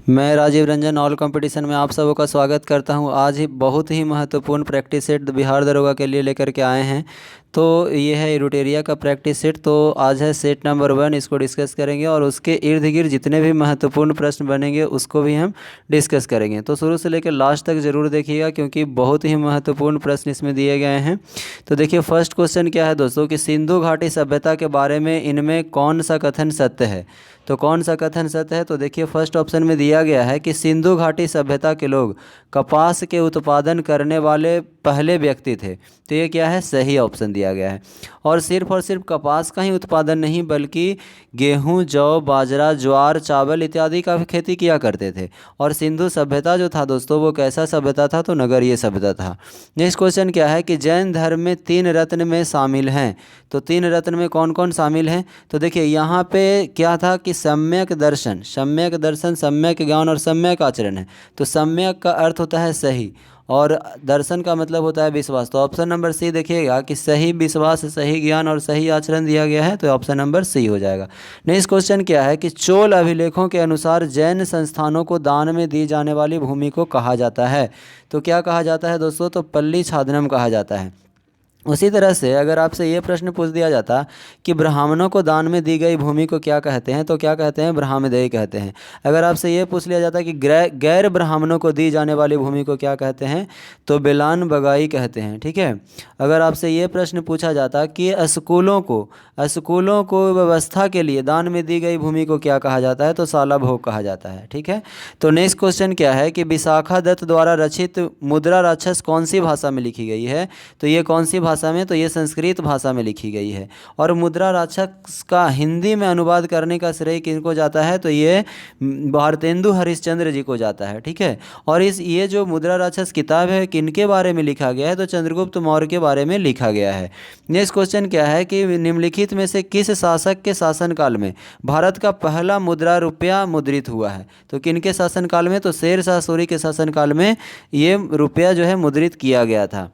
मैं Rajiv Ranjan all competition में आप सबों का स्वागत करता हूं। आज ही बहुत ही महत्वपूर्ण प्रैक्टिस सेट बिहार दरोगा के लिए लेकर के आए हैं। तो ये है इरुटेरिया का प्रैक्टिस सेट। तो आज है सेट नंबर 1, इसको डिस्कस करेंगे और उसके इर्द गिर्द जितने भी महत्वपूर्ण प्रश्न बनेंगे उसको भी हम डिस्कस करेंगे। तो शुरू से लेकर लास्ट तक ज़रूर देखिएगा क्योंकि बहुत ही महत्वपूर्ण प्रश्न इसमें दिए गए हैं। तो देखिए फर्स्ट क्वेश्चन क्या है दोस्तों कि सिंधु घाटी सभ्यता के बारे में इनमें कौन सा कथन सत्य है। तो कौन सा कथन सत्य है, तो देखिए फर्स्ट ऑप्शन में दिया गया है कि सिंधु घाटी सभ्यता के लोग कपास के उत्पादन करने वाले पहले व्यक्ति थे। तो ये क्या है, सही ऑप्शन दिया गया है। और सिर्फ कपास का ही उत्पादन नहीं बल्कि गेहूं, जौ, बाजरा, ज्वार, चावल इत्यादि का भी खेती किया करते थे। और सिंधु सभ्यता जो था दोस्तों वो कैसा सभ्यता था, तो नगरीय सभ्यता था। नेक्स्ट क्वेश्चन क्या है कि जैन धर्म में 3 रत्न में शामिल हैं। तो 3 रत्न में कौन कौन शामिल हैं, तो देखिए यहाँ पे क्या था कि सम्यक दर्शन, सम्यक ज्ञान और सम्यक आचरण है। तो सम्यक का अर्थ होता है सही और दर्शन का मतलब होता है विश्वास। तो ऑप्शन नंबर सी देखिएगा कि सही विश्वास, सही ज्ञान और सही आचरण दिया गया है, तो ऑप्शन नंबर सी हो जाएगा। नेक्स्ट क्वेश्चन क्या है कि चोल अभिलेखों के अनुसार जैन संस्थानों को दान में दी जाने वाली भूमि को कहा जाता है। तो क्या कहा जाता है दोस्तों, तो पल्ली छादनम कहा जाता है। उसी तरह से अगर आपसे ये प्रश्न पूछ दिया जाता कि ब्राह्मणों को दान में दी गई भूमि को क्या कहते हैं, तो क्या कहते हैं, ब्राह्मदेय कहते हैं। अगर आपसे ये पूछ लिया जाता कि गैर ब्राह्मणों को दी जाने वाली भूमि को क्या कहते हैं, तो बेलान बगाई कहते हैं। ठीक है। अगर आपसे ये प्रश्न पूछा जाता कि स्कूलों को व्यवस्था के लिए दान में दी गई भूमि को क्या कहा जाता है, तो साला भोग कहा जाता है। ठीक है। तो नेक्स्ट क्वेश्चन क्या है कि विशाखा दत्त द्वारा रचित मुद्रा राक्षस कौन सी भाषा में लिखी गई है। तो ये कौन सी भाषा में, तो ये संस्कृत भाषा में लिखी गई है। और मुद्रा राक्षस का हिंदी में अनुवाद करने का श्रेय किनको जाता है, तो ये भारतेंदु हरिश्चंद्र जी को जाता है। ठीक है। और ये जो मुद्रा राक्षस किताब है किनके बारे में लिखा गया है, तो चंद्रगुप्त मौर्य के बारे में लिखा गया है। नेक्स्ट क्वेश्चन क्या है कि निम्नलिखित में से किस शासक के शासनकाल में भारत का पहला मुद्रा रुपया मुद्रित हुआ है। तो किनके शासनकाल में, तो शेरशाह सूरी के शासनकाल में ये रुपया जो है मुद्रित किया गया था।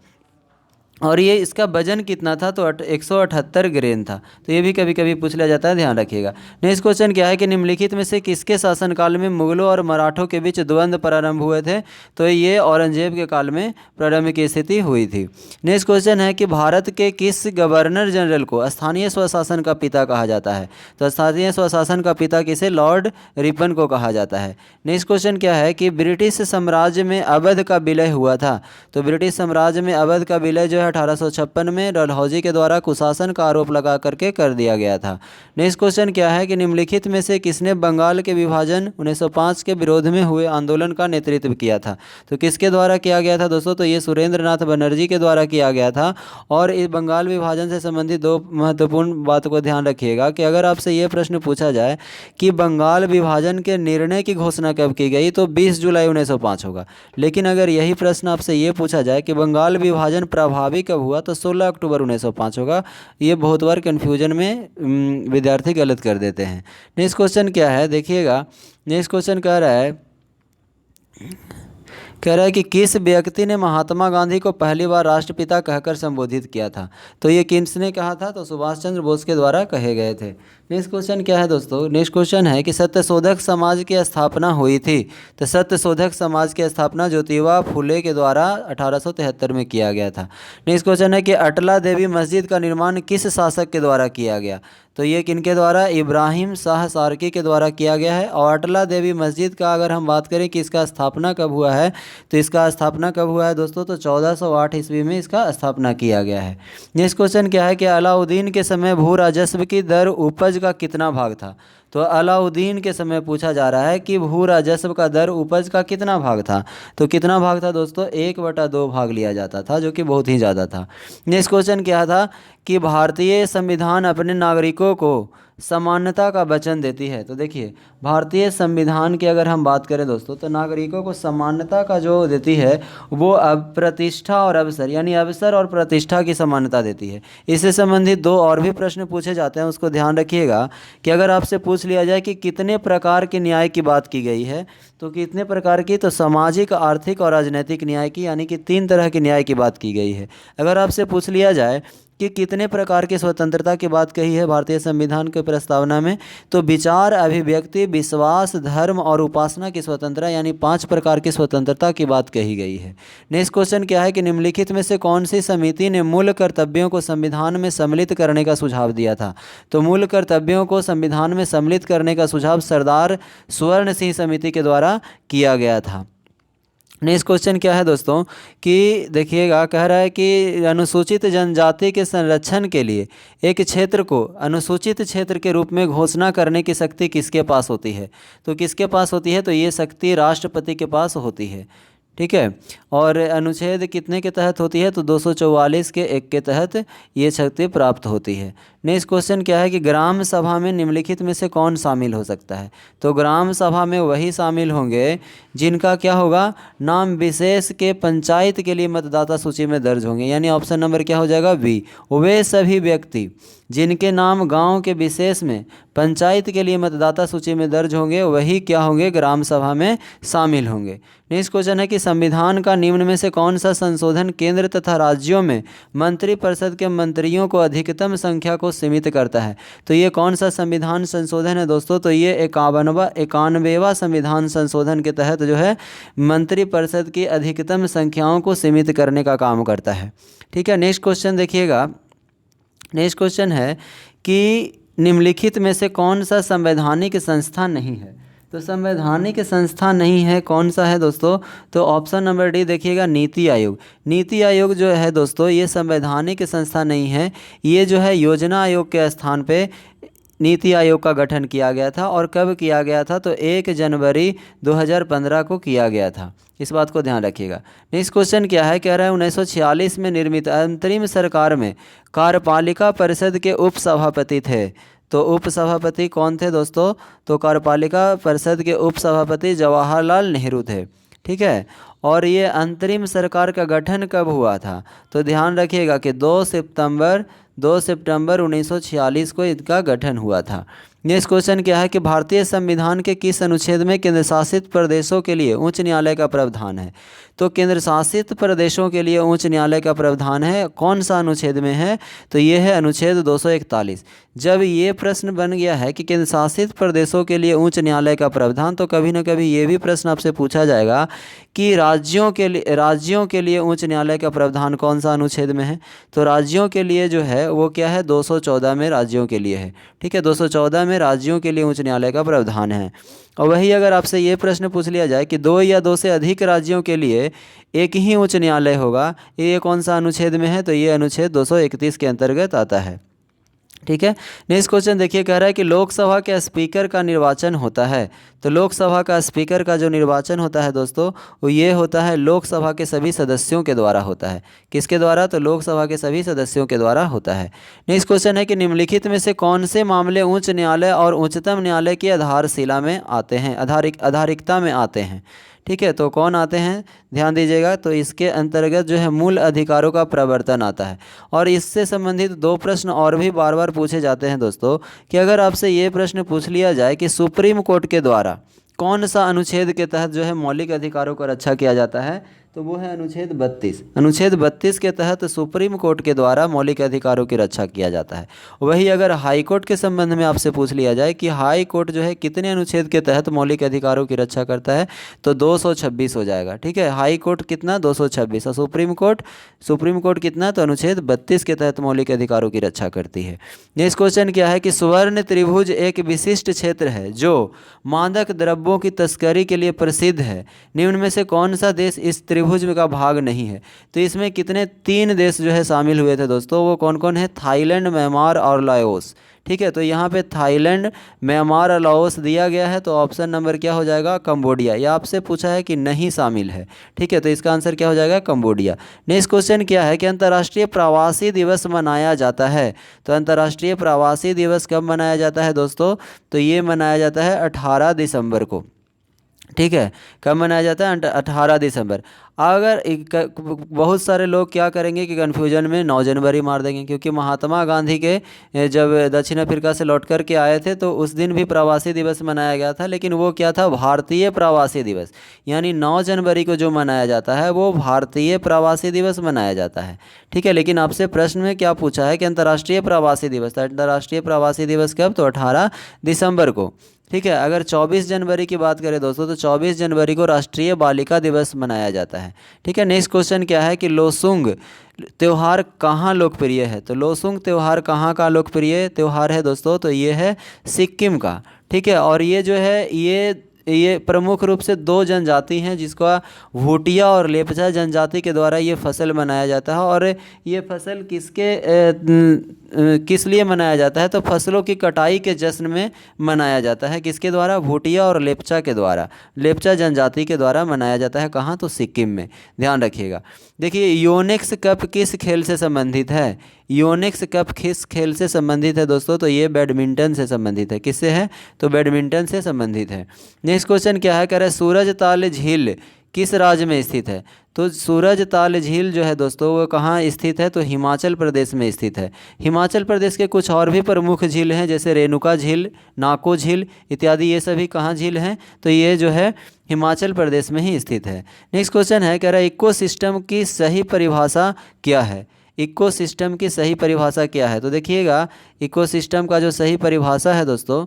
और ये इसका वजन कितना था, तो 178 ग्रेन था। तो ये भी कभी कभी पूछ लिया जाता है, ध्यान रखिएगा। नेक्स्ट क्वेश्चन क्या है कि निम्नलिखित में से किसके शासनकाल में मुगलों और मराठों के बीच द्वंद्व प्रारंभ हुए थे। तो ये औरंगजेब के काल में प्रारंभ की स्थिति हुई थी। नेक्स्ट क्वेश्चन है कि भारत के किस गवर्नर जनरल को स्थानीय स्वशासन का पिता कहा जाता है। तो स्थानीय स्वशासन का पिता किसे, लॉर्ड रिपन को कहा जाता है। नेक्स्ट क्वेश्चन क्या है कि ब्रिटिश साम्राज्य में अवध का विलय हुआ था। तो ब्रिटिश साम्राज्य में अवध का विलय जो है 1856 में डलहौजी के द्वारा कुशासन का आरोप लगा करके कर दिया गया था। नेक्स्ट क्वेश्चन क्या है कि निम्नलिखित में से किसने बंगाल के विभाजन 1905 के विरोध में हुए आंदोलन का नेतृत्व किया था। तो किसके द्वारा किया गया था दोस्तों, तो ये सुरेंद्र नाथ बनर्जी के द्वारा किया गया था। और इस बंगाल विभाजन से संबंधित 2 महत्वपूर्ण बात को ध्यान रखिएगा कि अगर आपसे ये प्रश्न पूछा जाए कि बंगाल विभाजन के निर्णय की घोषणा कब की गई, तो 20 जुलाई 1905 होगा। लेकिन अगर यही प्रश्न आपसे ये पूछा जाए कि बंगाल विभाजन प्रभावी कब हुआ, तो 16 अक्टूबर 1905 होगा। ये बहुत बार कन्फ्यूजन में विद्यार्थी गलत कर देते हैं। नेक्स्ट क्वेश्चन क्या है देखिएगा। नेक्स्ट क्वेश्चन कह रहा है कि किस व्यक्ति ने महात्मा गांधी को पहली बार राष्ट्रपिता कहकर संबोधित किया था। तो ये किसने कहा था, तो सुभाष चंद्र बोस के द्वारा कहे गए थे। नेक्स्ट क्वेश्चन क्या है दोस्तों, नेक्स्ट क्वेश्चन है कि सत्यशोधक समाज की स्थापना हुई थी। तो सत्यशोधक समाज की स्थापना ज्योतिबा फुले के द्वारा 1873 में किया गया था। नेक्स्ट क्वेश्चन है कि अटला देवी मस्जिद का निर्माण किस शासक के द्वारा किया गया। तो ये किनके द्वारा, इब्राहिम शाह सारकी के द्वारा किया गया है। और अटला देवी मस्जिद का अगर हम बात करें कि इसका स्थापना कब हुआ है, तो इसका स्थापना कब हुआ है दोस्तों, तो 1408 ईस्वी में इसका स्थापना किया गया है। नेक्स्ट क्वेश्चन क्या है कि अलाउद्दीन के समय भू राजस्व की दर उपज का कितना भाग था। तो अलाउद्दीन के समय पूछा जा रहा है कि भू राजस्व का दर उपज का कितना भाग था। तो कितना भाग था दोस्तों, 1/2 भाग लिया जाता था, जो कि बहुत ही ज़्यादा था। नेक्स्ट क्वेश्चन क्या था कि भारतीय संविधान अपने नागरिकों को समानता का वचन देती है। तो देखिए भारतीय संविधान की अगर हम बात करें दोस्तों, तो नागरिकों को समानता का जो देती है वो प्रतिष्ठा और अवसर, यानी अवसर और प्रतिष्ठा की समानता देती है। इससे संबंधित 2 और भी प्रश्न पूछे जाते हैं, उसको ध्यान रखिएगा कि अगर आपसे पूछ लिया जाए कि कितने प्रकार के न्याय की बात की गई है, तो कितने प्रकार की, तो सामाजिक, आर्थिक और राजनीतिक न्याय की, यानी कि 3 तरह के न्याय की बात की गई है। अगर आपसे पूछ लिया जाए कि कितने प्रकार की स्वतंत्रता की बात कही है भारतीय संविधान के प्रस्तावना में? तो विचार, अभिव्यक्ति, विश्वास, धर्म और उपासना की स्वतंत्रता, यानी 5 प्रकार की स्वतंत्रता की बात कही गई है। नेक्स्ट क्वेश्चन क्या है कि निम्नलिखित में से कौन सी समिति ने मूल कर्तव्यों को संविधान में सम्मिलित करने का सुझाव दिया था? तो मूल कर्तव्यों को संविधान में सम्मिलित करने का सुझाव सरदार स्वर्ण सिंह समिति के द्वारा किया गया था। नेक्स्ट क्वेश्चन क्या है दोस्तों कि देखिएगा, कह रहा है कि अनुसूचित जनजाति के संरक्षण के लिए एक क्षेत्र को अनुसूचित क्षेत्र के रूप में घोषणा करने की शक्ति किसके पास होती है? तो किसके पास होती है? तो ये शक्ति राष्ट्रपति के पास होती है। ठीक है, और अनुच्छेद कितने के तहत होती है? तो 244 के 1 के तहत ये शक्ति प्राप्त होती है। नेक्स्ट क्वेश्चन क्या है कि ग्राम सभा में निम्नलिखित में से कौन शामिल हो सकता है? तो ग्राम सभा में वही शामिल होंगे जिनका क्या होगा, नाम विशेष के पंचायत के लिए मतदाता सूची में दर्ज होंगे, यानी ऑप्शन नंबर क्या हो जाएगा? बी। वे सभी व्यक्ति जिनके नाम गांव के विशेष में पंचायत के लिए मतदाता सूची में दर्ज होंगे वही क्या होंगे, ग्राम सभा में शामिल होंगे। नेक्स्ट क्वेश्चन है कि संविधान का निम्न में से कौन सा संशोधन केंद्र तथा राज्यों में मंत्रिपरिषद के मंत्रियों को अधिकतम संख्या को सीमित करता है? तो ये कौन सा संविधान संशोधन है दोस्तों? तो ये 91वां संविधान संशोधन के तहत जो है मंत्रिपरिषद की अधिकतम संख्याओं को सीमित करने का काम करता है। ठीक है, नेक्स्ट क्वेश्चन देखिएगा। नेक्स्ट क्वेश्चन है कि निम्नलिखित में से कौन सा संवैधानिक संस्था नहीं है? तो संवैधानिक संस्था नहीं है, कौन सा है दोस्तों? तो ऑप्शन नंबर डी देखिएगा, नीति आयोग। नीति आयोग जो है दोस्तों ये संवैधानिक संस्था नहीं है, ये जो है योजना आयोग के स्थान पे नीति आयोग का गठन किया गया था। और कब किया गया था? तो 1 जनवरी 2015 को किया गया था, इस बात को ध्यान रखिएगा। नेक्स्ट क्वेश्चन क्या है, कह रहा है 1946 में निर्मित अंतरिम सरकार में कार्यपालिका परिषद के उप सभापति थे। तो उप सभापति कौन थे दोस्तों? तो कार्यपालिका परिषद के उप सभापति जवाहरलाल नेहरू थे। ठीक है, और ये अंतरिम सरकार का गठन कब हुआ था? तो ध्यान रखिएगा कि 2 सितंबर 1946 को इसका गठन हुआ था। नेक्स्ट क्वेश्चन क्या है कि भारतीय संविधान के किस अनुच्छेद में केंद्र शासित प्रदेशों के लिए उच्च न्यायालय का प्रावधान है? तो केंद्र शासित प्रदेशों के लिए उच्च न्यायालय का प्रावधान है, कौन सा अनुच्छेद में है? तो ये है अनुच्छेद 241। जब ये प्रश्न बन गया है कि केंद्र शासित प्रदेशों के लिए उच्च न्यायालय का प्रावधान, तो कभी ना कभी ये भी प्रश्न आपसे पूछा जाएगा कि राज्यों के लिए उच्च न्यायालय का प्रावधान कौन सा अनुच्छेद में है? तो राज्यों के लिए जो है वो क्या है, 214 में राज्यों के लिए है। ठीक है, 214 में राज्यों के लिए उच्च न्यायालय का प्रावधान है। और वही अगर आपसे ये प्रश्न पूछ लिया जाए कि 2 या 2 से अधिक राज्यों के लिए एक ही उच्च न्यायालय होगा, ये कौन सा अनुच्छेद में है? तो ये अनुच्छेद 231 के अंतर्गत आता है। ठीक है, नेक्स्ट क्वेश्चन देखिए, कह रहा है कि लोकसभा के स्पीकर का निर्वाचन होता है। तो लोकसभा का स्पीकर का जो निर्वाचन होता है दोस्तों वो ये होता है लोकसभा के सभी सदस्यों के द्वारा होता है। किसके द्वारा? तो लोकसभा के सभी सदस्यों के द्वारा होता है। नेक्स्ट क्वेश्चन है कि निम्नलिखित में से कौन से मामले उच्च न्यायालय और उच्चतम न्यायालय की आधारशिला में आते हैं, आधारिकता में आते हैं? ठीक है, तो कौन आते हैं ध्यान दीजिएगा। तो इसके अंतर्गत जो है मूल अधिकारों का प्रवर्तन आता है। और इससे संबंधित 2 प्रश्न और भी बार बार पूछे जाते हैं दोस्तों कि अगर आपसे ये प्रश्न पूछ लिया जाए कि सुप्रीम कोर्ट के द्वारा कौन सा अनुच्छेद के तहत जो है मौलिक अधिकारों का रक्षा किया जाता है, तो वो है अनुच्छेद 32। अनुच्छेद 32 के तहत सुप्रीम कोर्ट के द्वारा मौलिक अधिकारों की रक्षा किया जाता है। वही अगर हाई कोर्ट के संबंध में आपसे पूछ लिया जाए कि हाई कोर्ट जो है कितने अनुच्छेद के तहत मौलिक अधिकारों की रक्षा करता है, तो 226 हो जाएगा। ठीक है, हाई कोर्ट कितना? 226। और सुप्रीम कोर्ट कितना? तो अनुच्छेद 32 के तहत मौलिक अधिकारों की रक्षा करती है। नेक्स्ट क्वेश्चन क्या है कि स्वर्ण त्रिभुज एक विशिष्ट क्षेत्र है जो मादक द्रव्यों की तस्करी के लिए प्रसिद्ध है। निम्न में से कौन सा देश इस त्रिभुज का भाग नहीं है? तो इसमें कितने 3 देश जो है शामिल हुए थे दोस्तों, वो कौन कौन है? थाईलैंड, म्यांमार और लाओस। ठीक है, तो यहाँ पे थाईलैंड, म्यांमार और लाओस दिया गया है, तो ऑप्शन नंबर क्या हो जाएगा? कंबोडिया। ये आपसे पूछा है कि नहीं शामिल है। ठीक है, तो इसका आंसर क्या हो जाएगा? कंबोडिया। नेक्स्ट क्वेश्चन क्या है कि अंतर्राष्ट्रीय प्रवासी दिवस मनाया जाता है। तो अंतर्राष्ट्रीय प्रवासी दिवस कब मनाया जाता है दोस्तों? तो ये मनाया जाता है 18 दिसंबर को। ठीक है, कब मनाया जाता है? 18 दिसंबर। बहुत सारे लोग क्या करेंगे कि कन्फ्यूजन में 9 जनवरी मार देंगे, क्योंकि महात्मा गांधी के जब दक्षिण अफ्रीका से लौट कर के आए थे तो उस दिन भी प्रवासी दिवस मनाया गया था, लेकिन वो क्या था, भारतीय प्रवासी दिवस। यानी 9 जनवरी को जो मनाया जाता है वो भारतीय प्रवासी दिवस मनाया जाता है। ठीक है, लेकिन आपसे प्रश्न में क्या पूछा है कि अंतर्राष्ट्रीय प्रवासी दिवस, तो अंतर्राष्ट्रीय प्रवासी दिवस कब, तो 18 दिसंबर को। ठीक है, अगर 24 जनवरी की बात करें दोस्तों तो 24 जनवरी को राष्ट्रीय बालिका दिवस मनाया जाता है। ठीक है, नेक्स्ट क्वेश्चन क्या है कि लोसुंग त्यौहार कहाँ लोकप्रिय है, तो लोसुंग त्यौहार कहाँ का लोकप्रिय त्यौहार है दोस्तों, तो ये है सिक्किम का। ठीक है, और ये जो है ये प्रमुख रूप से 2 जनजाति हैं, जिसका भूटिया और लेपचा जनजाति के द्वारा ये फसल मनाया जाता है। और ये फसल किस लिए मनाया जाता है, तो फसलों की कटाई के जश्न में मनाया जाता है। किसके द्वारा, भूटिया और लेपचा के द्वारा, लेपचा जनजाति के द्वारा मनाया जाता है। कहाँ, तो सिक्किम में, ध्यान रखिएगा। देखिए, योनेक्स कप किस खेल से संबंधित है, योनेक्स कप किस खेल से संबंधित है दोस्तों, तो ये बैडमिंटन से संबंधित है। किससे है, तो बैडमिंटन से संबंधित है। नेक्स्ट क्वेश्चन क्या है, कह रहा है सूरज ताल झील किस राज्य में स्थित है, तो सूरज ताल झील जो है दोस्तों वो कहाँ स्थित है, तो हिमाचल प्रदेश में स्थित है। हिमाचल प्रदेश के कुछ और भी प्रमुख झील हैं, जैसे रेणुका झील, नाको झील इत्यादि, ये सभी कहाँ झील हैं, तो ये जो है हिमाचल प्रदेश में ही स्थित है। नेक्स्ट क्वेश्चन है, कह रहा है इकोसिस्टम की सही परिभाषा क्या है, इकोसिस्टम की सही परिभाषा क्या है, तो देखिएगा इकोसिस्टम का जो सही परिभाषा है दोस्तों,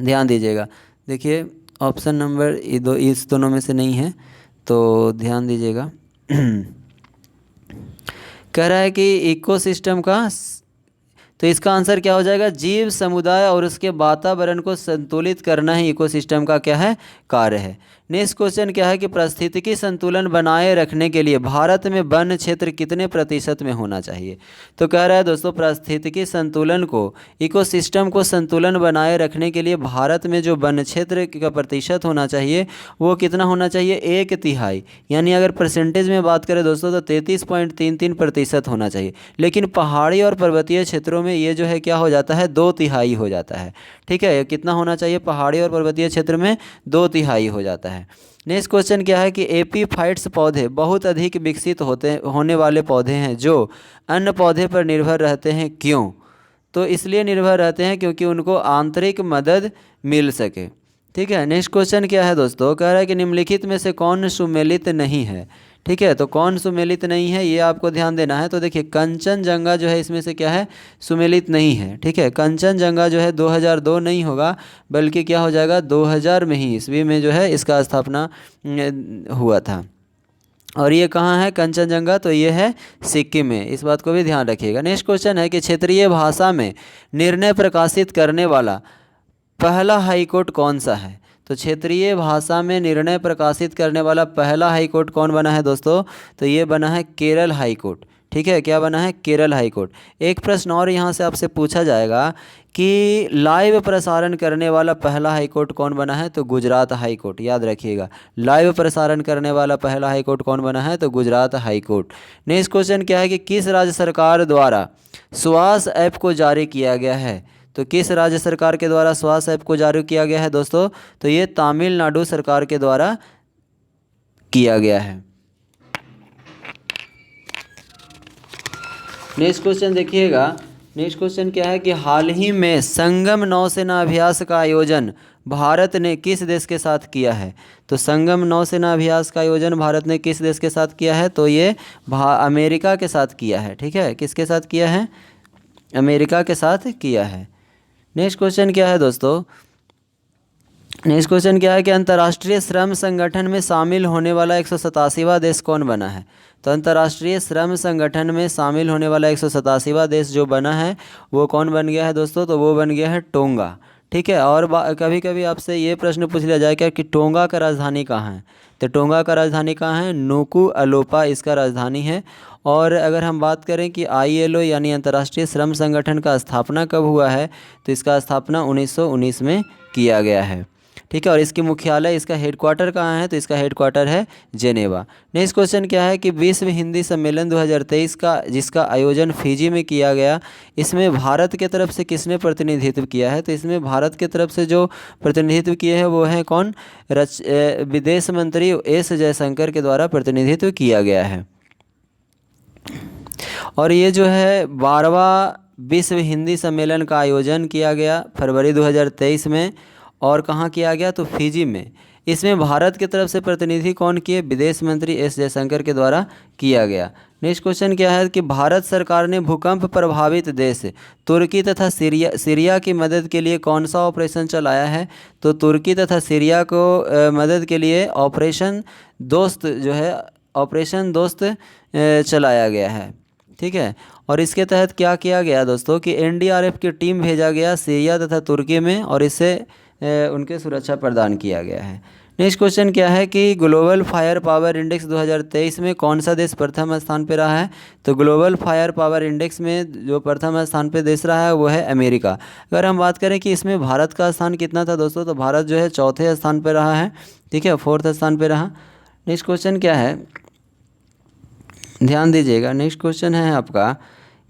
ध्यान दीजिएगा। देखिए ऑप्शन नंबर इस दोनों में से नहीं है, तो ध्यान दीजिएगा। कह रहा है कि इकोसिस्टम का, तो इसका आंसर क्या हो जाएगा, जीव समुदाय और उसके वातावरण को संतुलित करना ही इकोसिस्टम का क्या है, कार्य है। नेक्स्ट क्वेश्चन क्या है कि पारिस्थितिकी संतुलन बनाए रखने के लिए भारत में वन क्षेत्र कितने प्रतिशत में होना चाहिए, तो कह रहा है दोस्तों पारिस्थितिकी संतुलन को, इकोसिस्टम को संतुलन बनाए रखने के लिए भारत में जो वन क्षेत्र का प्रतिशत होना चाहिए वो कितना होना चाहिए, 1/3। यानी अगर परसेंटेज में बात करें दोस्तों तो 33.33% होना चाहिए। लेकिन पहाड़ी और पर्वतीय क्षेत्रों में ये जो है क्या हो जाता है, 2/3 हो जाता है। ठीक है, कितना होना चाहिए, पहाड़ी और पर्वतीय क्षेत्र में 2/3 हो जाता है। नेक्स्ट क्वेश्चन क्या है कि एपीफाइट्स पौधे बहुत अधिक विकसित होने वाले पौधे हैं जो अन्य पौधे पर निर्भर रहते हैं, क्यों, तो इसलिए निर्भर रहते हैं क्योंकि उनको आंतरिक मदद मिल सके। ठीक है, नेक्स्ट क्वेश्चन क्या है दोस्तों, कह रहा है कि निम्नलिखित में से कौन सुमेलित नहीं है। ठीक है, तो कौन सुमेलित नहीं है ये आपको ध्यान देना है। तो देखिए कंचनजंगा जो है इसमें से क्या है, सुमेलित नहीं है। ठीक है, कंचनजंगा जो है 2002 नहीं होगा, बल्कि क्या हो जाएगा 2000 में ही ईस्वी में जो है इसका स्थापना हुआ था। और ये कहाँ है कंचनजंगा, तो ये है सिक्किम में, इस बात को भी ध्यान रखिएगा। नेक्स्ट क्वेश्चन है कि क्षेत्रीय भाषा में निर्णय प्रकाशित करने वाला पहला हाईकोर्ट कौन सा है, तो क्षेत्रीय भाषा में निर्णय प्रकाशित करने वाला पहला हाईकोर्ट कौन बना है दोस्तों, तो ये बना है केरल हाईकोर्ट। ठीक है, क्या बना है, केरल हाईकोर्ट। एक प्रश्न और यहाँ से आपसे पूछा जाएगा कि लाइव प्रसारण करने वाला पहला हाईकोर्ट कौन बना है, तो गुजरात हाईकोर्ट, याद रखिएगा। लाइव प्रसारण करने वाला पहला हाईकोर्ट कौन बना है, तो गुजरात हाईकोर्ट। नेक्स्ट क्वेश्चन क्या है कि किस राज्य सरकार द्वारा स्वास्थ्य ऐप को जारी किया गया है, तो किस राज्य सरकार के द्वारा स्वास्थ्य ऐप को जारी किया गया है दोस्तों, तो ये तमिलनाडु सरकार के द्वारा किया गया है। नेक्स्ट क्वेश्चन देखिएगा, नेक्स्ट क्वेश्चन क्या है कि हाल ही में संगम नौसेना अभ्यास का आयोजन भारत ने किस देश के साथ किया है, तो संगम नौसेना अभ्यास का आयोजन भारत ने किस देश के साथ किया है, तो ये अमेरिका के साथ किया है। ठीक है, किसके साथ किया है, अमेरिका के साथ किया है। नेक्स्ट क्वेश्चन क्या है दोस्तों, नेक्स्ट क्वेश्चन क्या है कि अंतर्राष्ट्रीय श्रम संगठन में शामिल होने वाला 187वां देश कौन बना है, तो अंतर्राष्ट्रीय श्रम संगठन में शामिल होने वाला 187वां देश जो बना है वो कौन बन गया है दोस्तों, तो वो बन गया है टोंगा। ठीक है, और कभी कभी आपसे ये प्रश्न पूछ लिया जाए क्या कि टोंगा का राजधानी कहाँ है, तो टोंगा का राजधानी कहाँ है, नुकु अलोपा इसका राजधानी है। और अगर हम बात करें कि ILO यानी अंतर्राष्ट्रीय श्रम संगठन का स्थापना कब हुआ है, तो इसका स्थापना 1919 में किया गया है। ठीक है, और इसकी मुख्यालय, इसका हेडक्वार्टर कहाँ है, तो इसका हेडक्वार्टर है जेनेवा। नेक्स्ट क्वेश्चन क्या है कि विश्व हिंदी सम्मेलन 2023 का जिसका आयोजन फिजी में किया गया, इसमें भारत के तरफ से किसने प्रतिनिधित्व किया है, तो इसमें भारत के तरफ से जो प्रतिनिधित्व किए हैं वो हैं कौन, विदेश मंत्री एस जयशंकर के द्वारा प्रतिनिधित्व किया गया है। और ये जो है 12वां विश्व हिंदी सम्मेलन का आयोजन किया गया फरवरी 2023 में, और कहाँ किया गया, तो फिजी में। इसमें भारत की तरफ से प्रतिनिधि कौन किए, विदेश मंत्री एस जयशंकर के द्वारा किया गया। नेक्स्ट क्वेश्चन क्या है कि भारत सरकार ने भूकंप प्रभावित देश तुर्की तथा सीरिया की मदद के लिए कौन सा ऑपरेशन चलाया है, तो तुर्की तथा सीरिया को मदद के लिए ऑपरेशन दोस्त जो है, ऑपरेशन दोस्त चलाया गया है। ठीक है, और इसके तहत क्या किया गया दोस्तों कि एनडीआरएफ की टीम भेजा गया सीरिया तथा तुर्की में, और इससे उनके सुरक्षा प्रदान किया गया है। नेक्स्ट क्वेश्चन क्या है कि ग्लोबल फायर पावर इंडेक्स 2023 में कौन सा देश प्रथम स्थान पे रहा है, तो ग्लोबल फायर पावर इंडेक्स में जो प्रथम स्थान पे देश रहा है वो है अमेरिका। अगर हम बात करें कि इसमें भारत का स्थान कितना था दोस्तों, तो भारत जो है चौथे स्थान पे रहा है। ठीक है, फोर्थ स्थान पे रहा। नेक्स्ट क्वेश्चन क्या है, ध्यान दीजिएगा। नेक्स्ट क्वेश्चन है आपका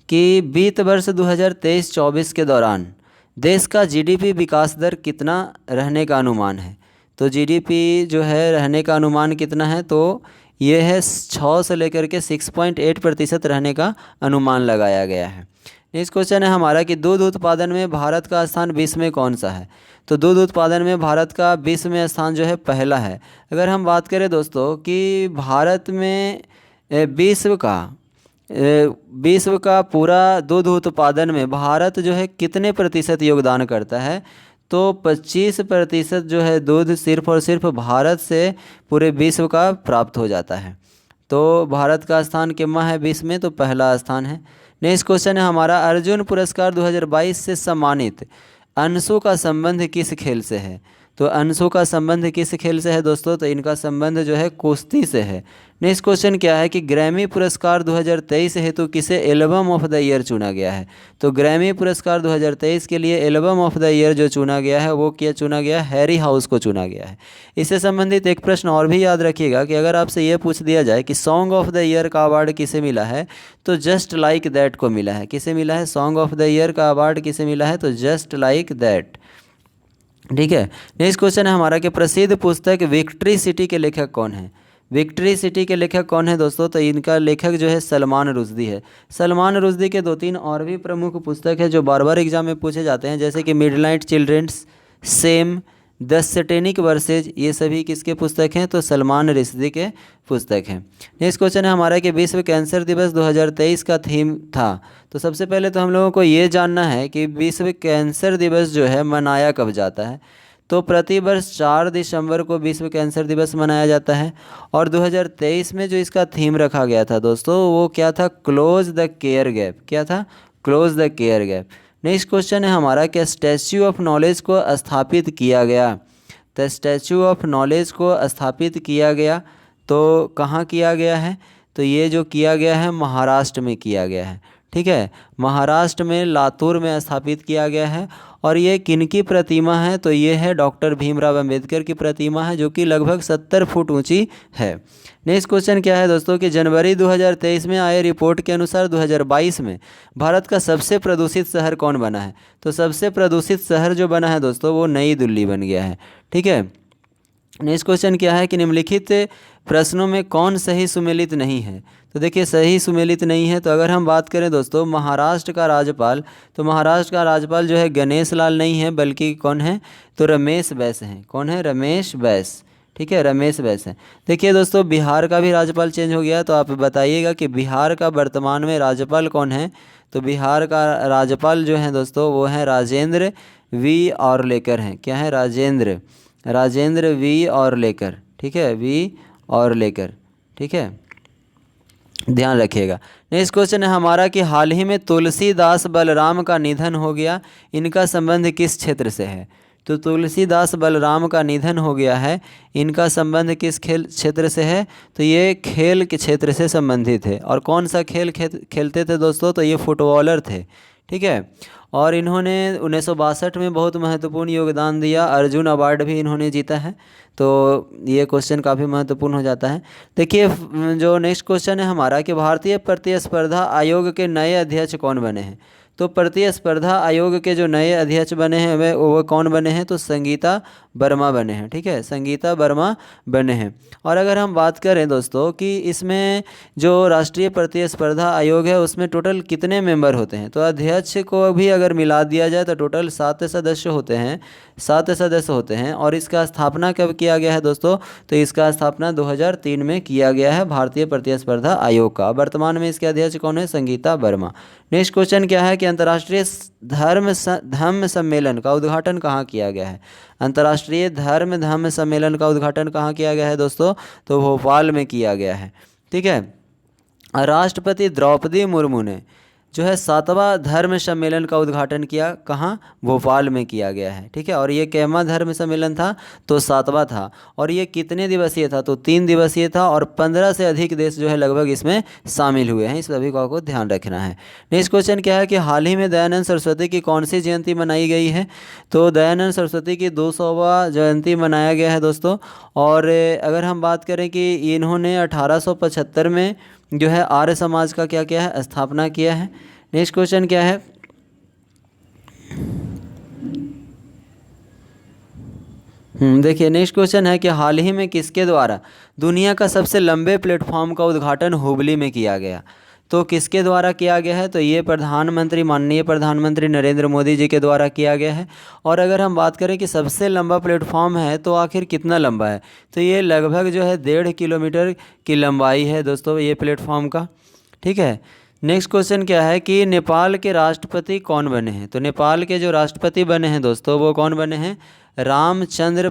कि वित्त वर्ष 2023-24 के दौरान देश का जीडीपी विकास दर कितना रहने का अनुमान है, तो जीडीपी जो है रहने का अनुमान कितना है, तो ये है 6 से लेकर के 6.8% रहने का अनुमान लगाया गया है। नेक्स्ट क्वेश्चन है हमारा कि दूध उत्पादन में भारत का स्थान विश्व में कौन सा है, तो दूध उत्पादन में भारत का विश्व में स्थान जो है पहला है। अगर हम बात करें दोस्तों कि भारत में विश्व का पूरा दूध उत्पादन में भारत जो है कितने प्रतिशत योगदान करता है, तो 25% जो है दूध सिर्फ और सिर्फ भारत से पूरे विश्व का प्राप्त हो जाता है। तो भारत का स्थान कितना है विश्व में, तो पहला स्थान है। नेक्स्ट क्वेश्चन है हमारा अर्जुन पुरस्कार 2022 से सम्मानित अंशु का संबंध किस खेल से है, तो अंशु का संबंध किस खेल से है दोस्तों, तो इनका संबंध जो है कुश्ती से है। नेक्स्ट क्वेश्चन क्या है कि ग्रैमी पुरस्कार 2023 हेतु किसे एल्बम ऑफ द ईयर चुना गया है, तो ग्रैमी पुरस्कार 2023 के लिए एल्बम ऑफ द ईयर जो चुना गया है वो क्या चुना गया, हैरी हाउस को चुना गया है। इससे संबंधित एक प्रश्न और भी याद रखिएगा कि अगर आपसे ये पूछ दिया जाए कि सॉन्ग ऑफ द ईयर का अवार्ड किसे मिला है, तो जस्ट लाइक दैट को मिला है। किसे मिला है, सॉन्ग ऑफ द ईयर का अवार्ड किसे मिला है, तो जस्ट लाइक दैट। ठीक है, नेक्स्ट क्वेश्चन है हमारा कि प्रसिद्ध पुस्तक विक्ट्री सिटी के लेखक कौन है, विक्ट्री सिटी के लेखक कौन है दोस्तों, तो इनका लेखक जो है सलमान रुश्दी है। सलमान रुश्दी के 2-3 और भी प्रमुख पुस्तक है जो बार बार एग्जाम में पूछे जाते हैं, जैसे कि midnight children's, shame, the satanic verses, ये सभी किसके पुस्तक हैं, तो सलमान रुश्दी के पुस्तक हैं। नेक्स्ट क्वेश्चन है हमारा कि विश्व कैंसर दिवस 2023 का थीम था, तो सबसे पहले तो हम लोगों को ये जानना है कि विश्व कैंसर दिवस जो है मनाया कब जाता है, तो प्रतिवर्ष 4 दिसंबर को विश्व कैंसर दिवस मनाया जाता है। और 2023 में जो इसका थीम रखा गया था दोस्तों वो क्या था, क्लोज द केयर गैप। क्या था, close the care gap. Next question है हमारा कि स्टैच्यू ऑफ नॉलेज को स्थापित किया गया, तो स्टैच्यू ऑफ नॉलेज को स्थापित किया गया तो कहाँ किया गया है, तो ये जो किया गया है महाराष्ट्र में किया गया है। ठीक है, महाराष्ट्र में लातूर में स्थापित किया गया है। और ये किनकी प्रतिमा है, तो ये है डॉक्टर भीमराव अंबेडकर की प्रतिमा है जो कि लगभग 70 फुट ऊंची है। नेक्स्ट क्वेश्चन क्या है दोस्तों कि जनवरी 2023 में आए रिपोर्ट के अनुसार 2022 में भारत का सबसे प्रदूषित शहर कौन बना है, तो सबसे प्रदूषित शहर जो बना है दोस्तों वो नई दिल्ली बन गया है। ठीक है, नेक्स्ट क्वेश्चन क्या है कि निम्नलिखित प्रश्नों में कौन सही सुमेलित नहीं है, तो देखिए सही सुमेलित नहीं है। तो अगर हम बात करें दोस्तों महाराष्ट्र का राज्यपाल, तो महाराष्ट्र का राज्यपाल जो है गणेश लाल नहीं है बल्कि कौन है, तो रमेश बैस हैं। कौन है, रमेश बैस। ठीक है, रमेश बैस हैं। देखिए दोस्तों बिहार का भी राज्यपाल चेंज हो गया, तो आप बताइएगा कि बिहार का वर्तमान में राज्यपाल कौन है, तो बिहार का राज्यपाल जो है दोस्तों वो हैं राजेंद्र वी ऑर्लेकर हैं। क्या है, राजेंद्र वी ऑर्लेकर। ठीक है, वी ऑर्लेकर। ठीक है, ध्यान रखिएगा। नेक्स्ट क्वेश्चन है हमारा कि हाल ही में तुलसीदास बलराम का निधन हो गया, इनका संबंध किस क्षेत्र से है, तो तुलसीदास बलराम का निधन हो गया है, इनका संबंध किस खेल क्षेत्र से है, तो ये खेल के क्षेत्र से संबंधित है। और कौन सा खेल खेलते थे दोस्तों, तो ये फुटबॉलर थे। ठीक है। और इन्होंने 1962 में बहुत महत्वपूर्ण योगदान दिया, अर्जुन अवार्ड भी इन्होंने जीता है। तो ये क्वेश्चन काफ़ी महत्वपूर्ण हो जाता है। देखिए जो नेक्स्ट क्वेश्चन है हमारा कि भारतीय प्रतिस्पर्धा आयोग के नए अध्यक्ष कौन बने हैं। तो प्रतिस्पर्धा आयोग के जो नए अध्यक्ष बने हैं वो कौन बने हैं, तो संगीता वर्मा बने हैं। ठीक है, संगीता वर्मा बने हैं। और अगर हम बात करें दोस्तों कि इसमें जो राष्ट्रीय प्रतिस्पर्धा आयोग है उसमें टोटल कितने मेंबर होते हैं, तो अध्यक्ष को भी अगर मिला दिया जाए तो टोटल 7 सदस्य होते हैं, 7 सदस्य होते हैं। और इसका स्थापना कब किया गया है दोस्तों, तो इसका स्थापना 2003 में किया गया है भारतीय प्रतिस्पर्धा आयोग का। वर्तमान में इसके अध्यक्ष कौन है, संगीता वर्मा। नेक्स्ट क्वेश्चन क्या है कि अंतर्राष्ट्रीय धम्म सम्मेलन का उद्घाटन कहाँ किया गया है। अंतर्राष्ट्रीय धम्म सम्मेलन का उद्घाटन कहाँ किया गया है दोस्तों, तो भोपाल में किया गया है। ठीक है, राष्ट्रपति द्रौपदी मुर्मू ने जो है 7वां धर्म सम्मेलन का उद्घाटन किया, कहाँ, भोपाल में किया गया है। ठीक है, और ये कैवा धर्म सम्मेलन था, तो 7वां था। और ये कितने दिवसीय था, तो 3 दिवसीय था। और 15 से अधिक देश जो है लगभग इसमें शामिल हुए हैं, इस सभी का आपको ध्यान रखना है। नेक्स्ट क्वेश्चन क्या है कि हाल ही में दयानंद सरस्वती की कौन सी जयंती मनाई गई है, तो दयानंद सरस्वती की 200वां जयंती मनाया गया है दोस्तों। और अगर हम बात करें कि इन्होंने 1875 में जो है आर्य समाज का क्या किया है, स्थापना किया है। नेक्स्ट क्वेश्चन क्या है, देखिए नेक्स्ट क्वेश्चन है कि हाल ही में किसके द्वारा दुनिया का सबसे लंबे प्लेटफॉर्म का उद्घाटन हुबली में किया गया। तो किसके द्वारा किया गया है, तो ये प्रधानमंत्री, माननीय प्रधानमंत्री नरेंद्र मोदी जी के द्वारा किया गया है। और अगर हम बात करें कि सबसे लंबा प्लेटफॉर्म है तो आखिर कितना लंबा है, तो ये लगभग जो है 1.5 किलोमीटर की लंबाई है दोस्तों ये प्लेटफॉर्म का। ठीक है, नेक्स्ट क्वेश्चन क्या है कि नेपाल के राष्ट्रपति कौन बने हैं, तो नेपाल के जो राष्ट्रपति बने हैं दोस्तों वो कौन बने हैं, रामचंद्र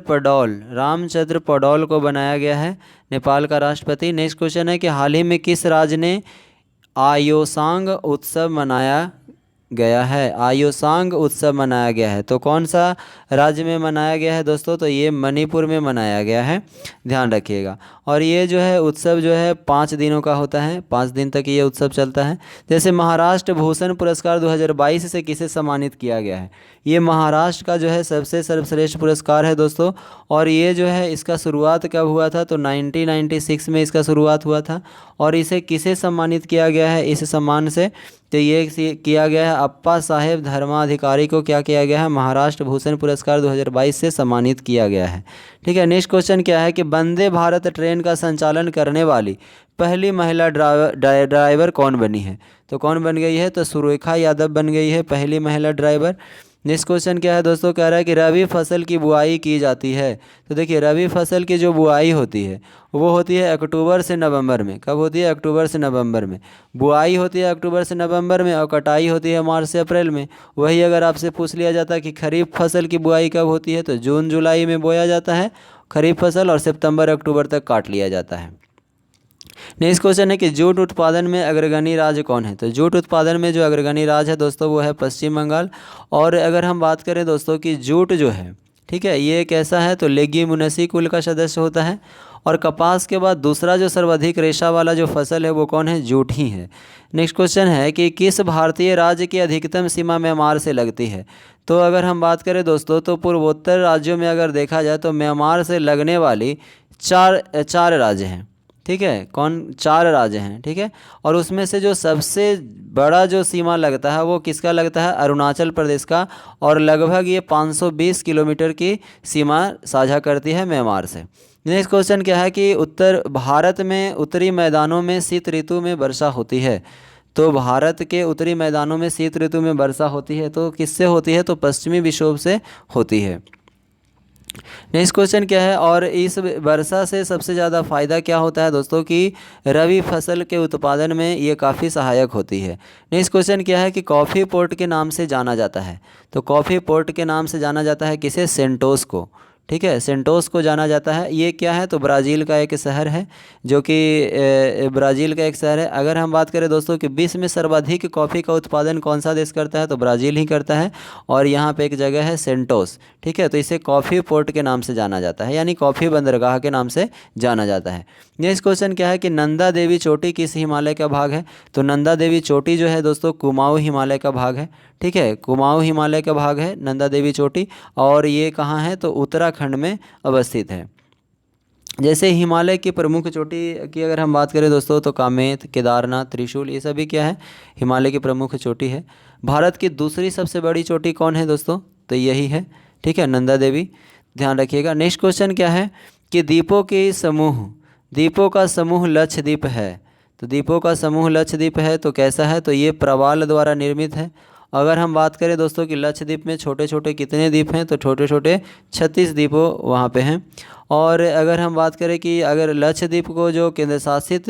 पौडोल को बनाया गया है नेपाल का राष्ट्रपति। नेक्स्ट क्वेश्चन है कि हाल ही में किस राज्य ने आयोसांग उत्सव मनाया गया है, आयोसांग उत्सव मनाया गया है, तो कौन सा राज्य में मनाया गया है दोस्तों, तो ये मणिपुर में मनाया गया है, ध्यान रखिएगा। और ये जो है उत्सव जो है 5 दिनों का होता है, 5 दिन तक ये उत्सव चलता है। जैसे महाराष्ट्र भूषण पुरस्कार 2022 से किसे सम्मानित किया गया है, ये महाराष्ट्र का जो है सबसे सर्वश्रेष्ठ पुरस्कार है दोस्तों। और ये जो है इसका शुरुआत कब हुआ था, तो 1996 में इसका शुरुआत हुआ था। और इसे किसे सम्मानित किया गया है इस सम्मान से, तो ये किया गया है अप्पा साहेब धर्माधिकारी को क्या किया गया है, महाराष्ट्र भूषण पुरस्कार 2022 से सम्मानित किया गया है। ठीक है, नेक्स्ट क्वेश्चन क्या है कि वंदे भारत ट्रेन का संचालन करने वाली पहली महिला ड्राइवर कौन बनी है, तो कौन बन गई है, तो सुरेखा यादव बन गई है पहली महिला ड्राइवर। नेक्स्ट क्वेश्चन क्या है दोस्तों, कह रहा है कि रबी फसल की बुआई की जाती है। तो देखिए रबी फसल की जो बुआई होती है वो होती है अक्टूबर से नवंबर में। कब होती है, अक्टूबर से नवंबर में बुआई होती है, अक्टूबर से नवंबर में। और कटाई होती है मार्च से अप्रैल में। वही अगर आपसे पूछ लिया जाता है कि खरीफ फसल की बुआई कब होती है, तो जून जुलाई में बोया जाता है खरीफ फसल, और सितंबर अक्टूबर तक काट लिया जाता है। नेक्स्ट क्वेश्चन है कि जूट उत्पादन में अग्रगणी राज्य कौन है, तो जूट उत्पादन में जो अग्रगणी राज्य है दोस्तों वो है पश्चिम बंगाल। और अगर हम बात करें दोस्तों कि जूट जो है, ठीक है, ये कैसा है, तो लेग्यूमिनेसी कुल का सदस्य होता है। और कपास के बाद दूसरा जो सर्वाधिक रेशा वाला जो फसल है वो कौन है, जूट ही है। नेक्स्ट क्वेश्चन है कि किस भारतीय राज्य की अधिकतम सीमा म्यांमार से लगती है। तो अगर हम बात करें दोस्तों तो पूर्वोत्तर राज्यों में अगर देखा जाए तो म्यांमार से लगने वाली चार राज्य हैं। ठीक है, कौन, 4 राज्य हैं। ठीक है, और उसमें से जो सबसे बड़ा जो सीमा लगता है वो किसका लगता है, अरुणाचल प्रदेश का। और लगभग ये 520 किलोमीटर की सीमा साझा करती है म्यांमार से। नेक्स्ट क्वेश्चन क्या है कि उत्तर भारत में उत्तरी मैदानों में शीत ऋतु में वर्षा होती है। तो भारत के उत्तरी मैदानों में शीत ऋतु में वर्षा होती है, तो किससे होती है, तो पश्चिमी विक्षोभ से होती है। नेक्स्ट क्वेश्चन क्या है, और इस वर्षा से सबसे ज़्यादा फ़ायदा क्या होता है दोस्तों कि रबी फसल के उत्पादन में ये काफ़ी सहायक होती है। नेक्स्ट क्वेश्चन क्या है कि कॉफ़ी पोर्ट के नाम से जाना जाता है। तो कॉफ़ी पोर्ट के नाम से जाना जाता है किसे, सेंटोस को। ठीक है, सेंटोस को जाना जाता है। ये क्या है, तो ब्राज़ील का एक शहर है, जो कि ब्राज़ील का एक शहर है। अगर हम बात करें दोस्तों कि विश्व में सर्वाधिक कॉफ़ी का उत्पादन कौन सा देश करता है, तो ब्राज़ील ही करता है। और यहाँ पे एक जगह है सेंटोस। ठीक है, तो इसे कॉफ़ी पोर्ट के नाम से जाना जाता है, यानी कॉफ़ी बंदरगाह के नाम से जाना जाता है। नेक्स्ट क्वेश्चन क्या है कि नंदा देवी चोटी किस हिमालय का भाग है। तो नंदा देवी चोटी जो है दोस्तों कुमाऊँ हिमालय का भाग है। ठीक है। कुमाऊं हिमालय का भाग है नंदा देवी चोटी, और ये कहाँ है तो उत्तराखंड में अवस्थित है। जैसे हिमालय की प्रमुख चोटी की अगर हम बात करें दोस्तों तो कामेत, केदारनाथ, त्रिशूल, ये सभी क्या है, हिमालय की प्रमुख चोटी है। भारत की दूसरी सबसे बड़ी चोटी कौन है दोस्तों, तो यही है, ठीक है, नंदा देवी। ध्यान रखिएगा। नेक्स्ट क्वेश्चन क्या है कि द्वीपों का समूह लक्षद्वीप है। तो द्वीपों का समूह लक्षद्वीप है तो कैसा है, तो ये प्रवाल द्वारा निर्मित है। अगर हम बात करें दोस्तों कि लक्षद्वीप में छोटे छोटे कितने द्वीप हैं, तो छोटे छोटे 36 द्वीपों वहाँ पे हैं। और अगर हम बात करें कि अगर लक्षद्वीप को जो केंद्र शासित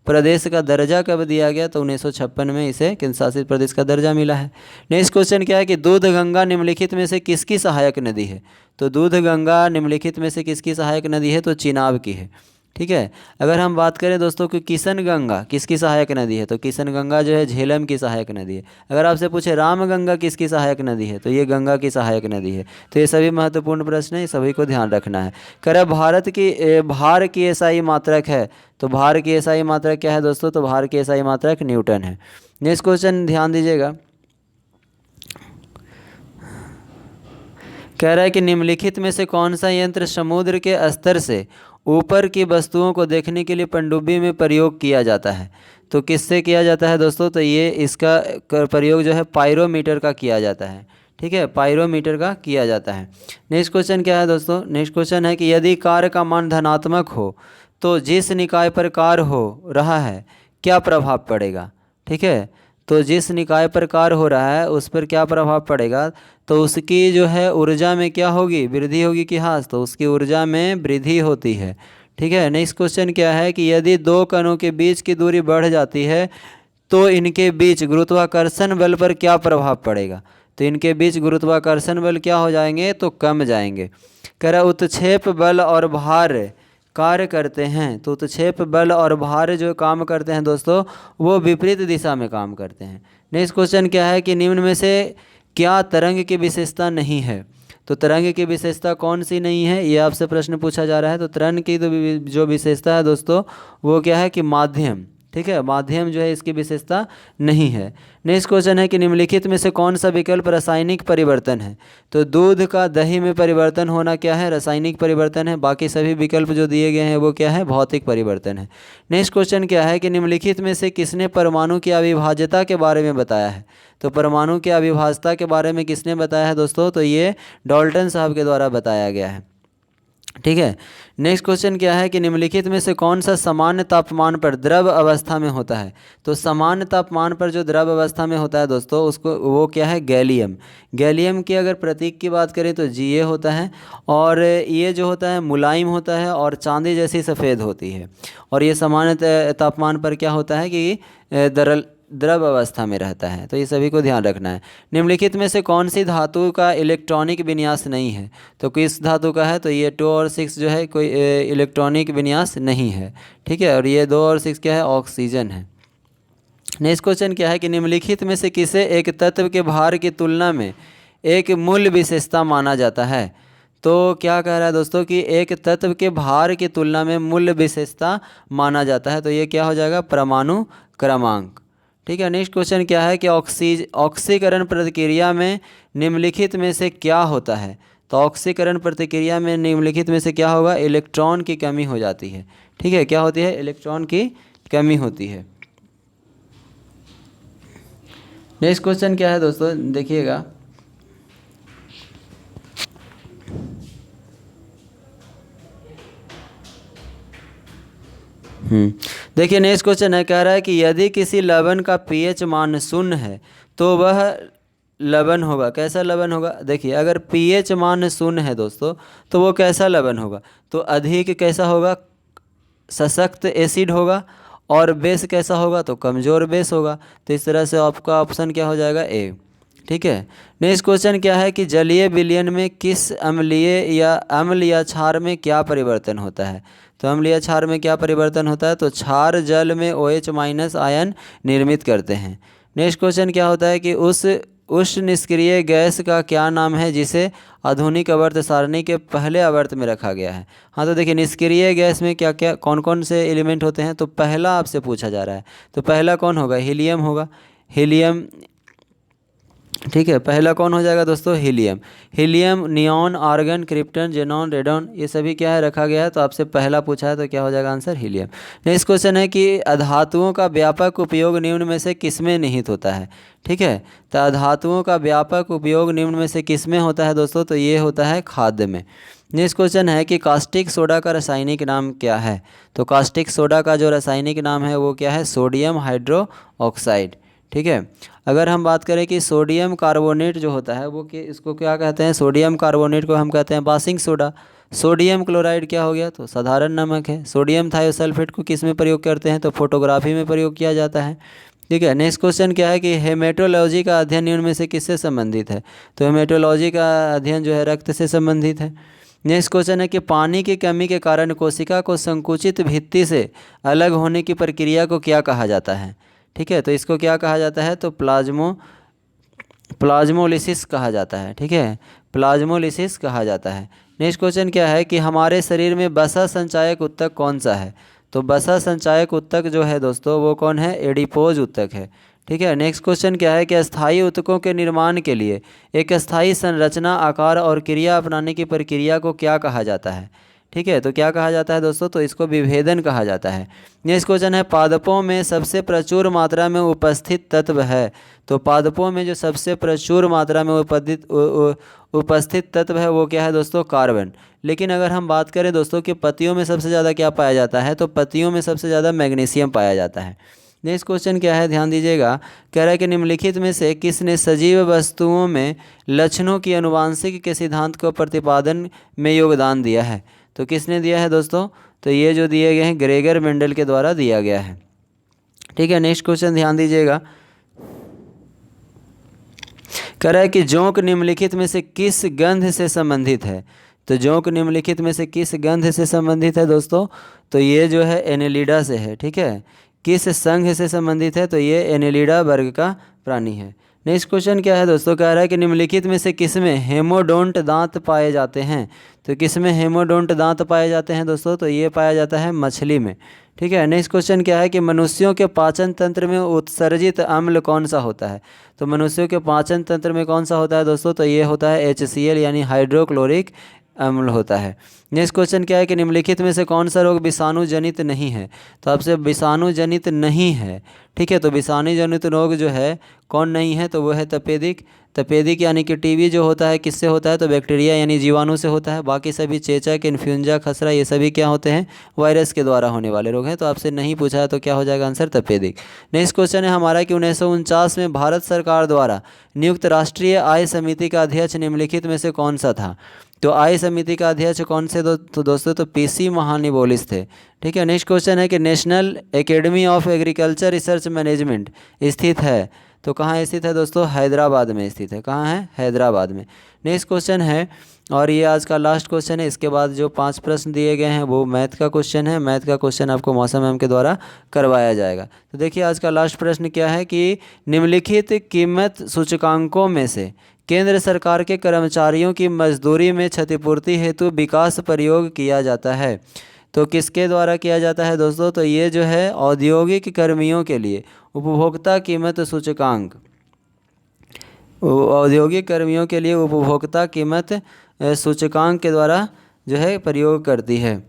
प्रदेश का दर्जा कब दिया गया, तो 1956 में इसे केंद्र शासित प्रदेश का दर्जा मिला है। नेक्स्ट क्वेश्चन क्या है कि दूध गंगा निम्नलिखित में से किसकी सहायक नदी है। तो दूध गंगा निम्नलिखित में से किसकी सहायक नदी है, तो चिनाब की है, ठीक है। अगर हम बात करें दोस्तों कि किशन गंगा किसकी सहायक नदी है, तो किशन गंगा जो है झेलम की सहायक नदी है। अगर आपसे पूछे राम गंगा किसकी सहायक नदी है, तो ये गंगा की सहायक नदी है। तो ये सभी महत्वपूर्ण प्रश्न है, सभी को ध्यान रखना है। भार की एसआई मात्रक है, तो भार की एसआई मात्रक क्या है दोस्तों, तो भार की एसआई मात्रक न्यूटन है। नेक्स्ट क्वेश्चन ध्यान दीजिएगा। कह रहा है कि निम्नलिखित में से कौन सा यंत्र समुद्र के स्तर से ऊपर की वस्तुओं को देखने के लिए पनडुब्बी में प्रयोग किया जाता है। तो किससे किया जाता है दोस्तों, तो ये इसका प्रयोग जो है पायरोमीटर का किया जाता है, ठीक है, पायरोमीटर का किया जाता है। नेक्स्ट क्वेश्चन क्या है दोस्तों, नेक्स्ट क्वेश्चन है कि यदि कार्य का मान धनात्मक हो तो जिस निकाय पर कार्य हो रहा है क्या प्रभाव पड़ेगा, ठीक है। तो जिस निकाय पर कार्य हो रहा है उस पर क्या प्रभाव पड़ेगा, तो उसकी जो है ऊर्जा में क्या होगी, वृद्धि होगी कि ह्रास, तो उसकी ऊर्जा में वृद्धि होती है, ठीक है। नेक्स्ट क्वेश्चन क्या है कि यदि दो कणों के बीच की दूरी बढ़ जाती है तो इनके बीच गुरुत्वाकर्षण बल पर क्या प्रभाव पड़ेगा। तो इनके बीच गुरुत्वाकर्षण बल क्या हो जाएंगे, तो कम जाएंगे। कह रहा उत्क्षेप बल और भार कार्य करते हैं। तो उत्क्षेप बल और भार जो काम करते हैं दोस्तों वो विपरीत दिशा में काम करते हैं। नेक्स्ट क्वेश्चन क्या है कि निम्न में से क्या तरंग की विशेषता नहीं है। तो तरंग की विशेषता कौन सी नहीं है, ये आपसे प्रश्न पूछा जा रहा है। तो तरंग की जो विशेषता है दोस्तों वो क्या है कि माध्यम, ठीक है, माध्यम जो है इसकी विशेषता नहीं है। नेक्स्ट क्वेश्चन है कि निम्नलिखित में से कौन सा विकल्प रासायनिक परिवर्तन है। तो दूध का दही में परिवर्तन होना क्या है, रासायनिक परिवर्तन है। बाकी सभी विकल्प जो दिए गए हैं वो क्या है, भौतिक परिवर्तन है। नेक्स्ट क्वेश्चन क्या है कि निम्नलिखित में से किसने परमाणु की अविभाज्यता के बारे में बताया है। तो परमाणु की अविभाज्यता के बारे में किसने बताया है दोस्तों, तो ये डाल्टन साहब के द्वारा बताया गया है, ठीक है। नेक्स्ट क्वेश्चन क्या है कि निम्नलिखित में से कौन सा सामान्य तापमान पर द्रव अवस्था में होता है। तो सामान्य तापमान पर जो द्रव अवस्था में होता है दोस्तों उसको वो क्या है, गैलियम। गैलियम की अगर प्रतीक की बात करें तो Ga होता है, और ये जो होता है मुलायम होता है और चांदी जैसी सफ़ेद होती है। और ये सामान्य तापमान पर क्या होता है कि द्रव अवस्था में रहता है। तो ये सभी को ध्यान रखना है। निम्नलिखित में से कौन सी धातु का इलेक्ट्रॉनिक विन्यास नहीं है। तो किस धातु का है, तो ये 2 और 6 जो है कोई इलेक्ट्रॉनिक विन्यास नहीं है, ठीक है। और ये 2 और 6 क्या है, ऑक्सीजन है। नेक्स्ट क्वेश्चन क्या है कि निम्नलिखित में से किसे एक तत्व के भार की तुलना में एक मूल विशेषता माना जाता है। तो क्या कह रहा है दोस्तों कि एक तत्व के भार की तुलना में मूल विशेषता माना जाता है। तो ये क्या हो जाएगा, परमाणु क्रमांक, ठीक है। नेक्स्ट क्वेश्चन क्या है कि ऑक्सीकरण प्रतिक्रिया में निम्नलिखित में से क्या होता है। तो ऑक्सीकरण प्रतिक्रिया में निम्नलिखित में से क्या होगा, इलेक्ट्रॉन की कमी हो जाती है, ठीक है। क्या होती है, इलेक्ट्रॉन की कमी होती है। नेक्स्ट क्वेश्चन क्या है दोस्तों, देखिएगा। देखिए नेक्स्ट क्वेश्चन है, कह रहा है कि यदि किसी लवण का पीएच मान 0 है तो वह लवण होगा। कैसा लवण होगा, देखिए अगर पीएच मान 0 है दोस्तों तो वो कैसा लवण होगा, तो अधिक कैसा होगा, सशक्त एसिड होगा, और बेस कैसा होगा, तो कमज़ोर बेस होगा। तो इस तरह से आपका ऑप्शन क्या हो जाएगा, ए, ठीक है। नेक्स्ट क्वेश्चन क्या है कि जलीय विलयन में किस अम्ल या क्षार में क्या परिवर्तन होता है। तो अम्ल या क्षार में क्या परिवर्तन होता है, तो क्षार जल में OH- आयन निर्मित करते हैं। नेक्स्ट क्वेश्चन क्या होता है कि उस निष्क्रिय गैस का क्या नाम है जिसे आधुनिक आवर्त सारणी के पहले आवर्त में रखा गया है। हाँ, तो देखिए निष्क्रिय गैस में क्या क्या कौन कौन से एलिमेंट होते हैं, तो पहला आपसे पूछा जा रहा है। तो पहला कौन होगा, हीलियम होगा। हीलियम ठीक है, पहला कौन हो जाएगा दोस्तों? Helium. Helium, neon, argon, krypton, xenon, radon, ये सभी क्या है रखा गया है। तो आपसे पहला पूछा है तो क्या हो जाएगा आंसर? हीलियम। नेक्स्ट क्वेश्चन है कि अधातुओं का व्यापक उपयोग निम्न में से किसमें निहित होता है? ठीक है, तो अधातुओं का व्यापक उपयोग निम्न में से किसमें होता है दोस्तों? तो ये होता है खाद्य में। नेक्स्ट क्वेश्चन है कि कास्टिक सोडा का रासायनिक नाम क्या है? तो कास्टिक सोडा का जो रासायनिक नाम है वो क्या है? Sodium hydroxide. ठीक है, अगर हम बात करें कि सोडियम कार्बोनेट जो होता है वो इसको क्या कहते हैं? सोडियम कार्बोनेट को हम कहते हैं बासिंग सोडा। सोडियम क्लोराइड क्या हो गया? तो साधारण नमक है। सोडियम थायोसल्फेट को किस में प्रयोग करते हैं? तो फोटोग्राफी में प्रयोग किया जाता है। ठीक है, नेक्स्ट क्वेश्चन क्या है कि हेमेटोलॉजी का अध्ययन निम्न में से किससे संबंधित है? तो हेमेटोलॉजी का अध्ययन जो है रक्त से संबंधित है। नेक्स्ट क्वेश्चन है कि पानी की कमी के कारण कोशिका को संकुचित भित्ति से अलग होने की प्रक्रिया को क्या कहा जाता है? ठीक है, तो इसको क्या कहा जाता है? तो प्लाज्मोलिसिस कहा जाता है। ठीक है, प्लाज्मोलिसिस कहा जाता है। नेक्स्ट क्वेश्चन क्या है कि हमारे शरीर में वसा संचायक ऊतक कौन सा है? तो वसा संचायक ऊतक जो है दोस्तों वो कौन है? एडिपोज ऊतक है। ठीक है, नेक्स्ट क्वेश्चन क्या है कि अस्थायी ऊतकों के निर्माण के लिए एक अस्थायी संरचना, आकार और क्रिया अपनाने की प्रक्रिया को क्या कहा जाता है? ठीक है, तो क्या कहा जाता है दोस्तों? तो इसको विभेदन कहा जाता है। नेक्स्ट क्वेश्चन है पादपों में सबसे प्रचुर मात्रा में उपस्थित तत्व है। तो पादपों में जो सबसे प्रचुर मात्रा में उपस्थित तत्व है वो क्या है दोस्तों? कार्बन। लेकिन अगर हम बात करें दोस्तों कि पत्तियों में सबसे ज़्यादा क्या पाया जाता है? तो पत्तियों में सबसे ज़्यादा मैग्नीशियम पाया जाता है। नेक्स्ट क्वेश्चन क्या है? ध्यान दीजिएगा, कह रहा है कि निम्नलिखित में से किसने सजीव वस्तुओं में लक्षणों की अनुवांशिक के सिद्धांत को प्रतिपादन में योगदान दिया है? तो किसने दिया है दोस्तों? तो ये जो दिए गए हैं ग्रेगर मेंडल के द्वारा दिया गया है। ठीक है, नेक्स्ट क्वेश्चन ध्यान दीजिएगा, कह रहा है कि जोंक निम्नलिखित में से किस गंध से संबंधित है? तो जोंक निम्नलिखित में से किस गंध से संबंधित है दोस्तों? तो ये जो है एनेलिडा से है। ठीक है, किस संघ से संबंधित है? तो ये एनेलिडा वर्ग का प्राणी है। नेक्स्ट क्वेश्चन क्या है दोस्तों? कह रहा है कि निम्नलिखित में से किसमें हेमोडोंट दांत पाए जाते हैं? तो किसमें हेमोडोंट दांत पाए जाते हैं दोस्तों? तो ये पाया जाता है मछली में। ठीक है, नेक्स्ट क्वेश्चन क्या है कि मनुष्यों के पाचन तंत्र में उत्सर्जित अम्ल कौन सा होता है? तो मनुष्यों के पाचन तंत्र में कौन सा होता है दोस्तों? तो ये होता है HCl यानी हाइड्रोक्लोरिक अम्ल होता है। नेक्स्ट क्वेश्चन क्या है कि निम्नलिखित में से कौन सा रोग विषाणु जनित नहीं है? तो आपसे विषाणु जनित नहीं है। ठीक है, तो विषाणु जनित रोग जो है कौन नहीं है? तो वो है तपेदिक। तपेदिक यानी कि टीबी जो होता है किससे होता है? तो बैक्टीरिया यानी जीवाणु से होता है। बाकी सभी चेचक, इन्फ्लुएंजा, खसरा ये सभी क्या होते हैं? वायरस के द्वारा होने वाले रोग हैं। तो आपसे नहीं पूछा है तो क्या हो जाएगा आंसर? तपेदिक। नेक्स्ट क्वेश्चन है हमारा कि 1949 में भारत सरकार द्वारा नियुक्त राष्ट्रीय आय समिति का अध्यक्ष निम्नलिखित में से कौन सा था? तो आय समिति का अध्यक्ष कौन से तो दोस्तों तो PC महानिबोलिस थे। ठीक है, नेक्स्ट क्वेश्चन है कि national academy of agriculture research management स्थित है। तो कहाँ स्थित है दोस्तों? हैदराबाद में स्थित है। कहाँ है? हैदराबाद में। नेक्स्ट क्वेश्चन है और ये आज का लास्ट क्वेश्चन है। इसके बाद जो 5 प्रश्न दिए गए हैं वो मैथ का क्वेश्चन है। मैथ का क्वेश्चन आपको मौसम मैम के द्वारा करवाया जाएगा। तो देखिए आज का लास्ट प्रश्न क्या है कि निम्नलिखित कीमत सूचकांकों में से केंद्र सरकार के कर्मचारियों की मजदूरी में क्षतिपूर्ति हेतु विकास प्रयोग किया जाता है। तो किसके द्वारा किया जाता है दोस्तों? तो ये जो है औद्योगिक कर्मियों के लिए उपभोक्ता कीमत सूचकांक, औद्योगिक कर्मियों के लिए उपभोक्ता कीमत सूचकांक के द्वारा जो है प्रयोग करती है।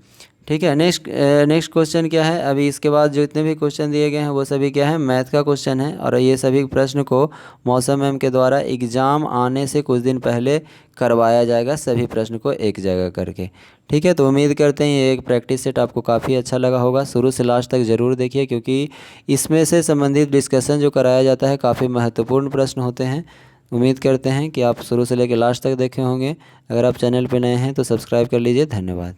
ठीक है, नेक्स्ट क्वेश्चन क्या है? अभी इसके बाद जो इतने भी क्वेश्चन दिए गए हैं वो सभी क्या है? मैथ का क्वेश्चन है। और ये सभी प्रश्न को मौसम मैम के द्वारा एग्ज़ाम आने से कुछ दिन पहले करवाया जाएगा, सभी प्रश्न को एक जगह करके। ठीक है, तो उम्मीद करते हैं ये एक प्रैक्टिस सेट आपको काफ़ी अच्छा लगा होगा। शुरू से लास्ट तक ज़रूर देखिए क्योंकि इसमें से संबंधित डिस्कशन जो कराया जाता है काफ़ी महत्वपूर्ण प्रश्न होते हैं। उम्मीद करते हैं कि आप शुरू से लेकर लास्ट तक देखे होंगे। अगर आप चैनल पर नए हैं तो सब्सक्राइब कर लीजिए। धन्यवाद।